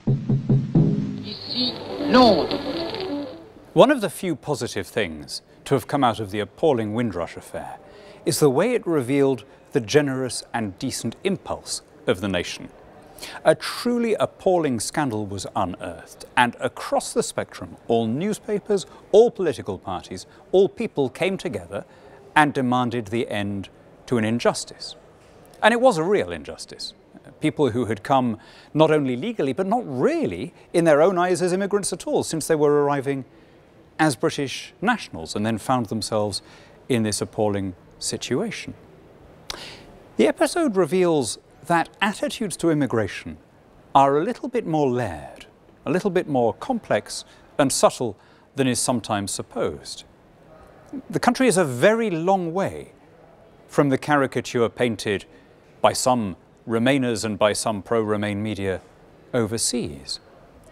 Ici Londres. One of the few positive things to have come out of the appalling Windrush affair is the way it revealed the generous and decent impulse of the nation. A truly appalling scandal was unearthed, and across the spectrum, all newspapers, all political parties, all people came together and demanded the end to an injustice. And it was a real injustice. People who had come not only legally, but not really in their own eyes as immigrants at all, since they were arriving as British nationals and then found themselves in this appalling situation. The episode reveals that attitudes to immigration are a little bit more layered, a little bit more complex and subtle than is sometimes supposed. The country is a very long way from the caricature painted by some Remainers and by some pro-Remain media overseas.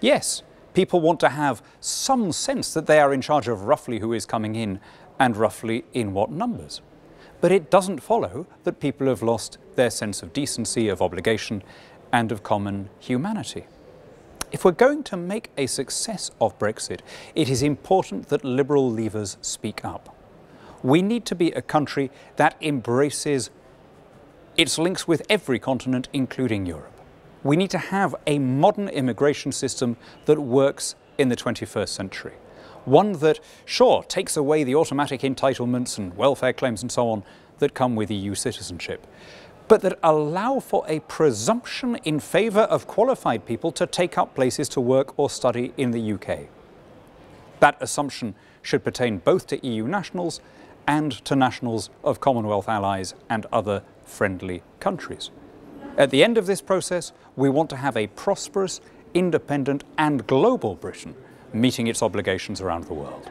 Yes, people want to have some sense that they are in charge of roughly who is coming in and roughly in what numbers. But it doesn't follow that people have lost their sense of decency, of obligation, and of common humanity. If we're going to make a success of Brexit, it is important that liberal leavers speak up. We need to be a country that embraces its links with every continent, including Europe. We need to have a modern immigration system that works in the 21st century. One that, sure, takes away the automatic entitlements and welfare claims and so on that come with EU citizenship, but that allow for a presumption in favour of qualified people to take up places to work or study in the UK. That assumption should pertain both to EU nationals and to nationals of Commonwealth allies and other friendly countries. At the end of this process, we want to have a prosperous, independent and global Britain meeting its obligations around the world.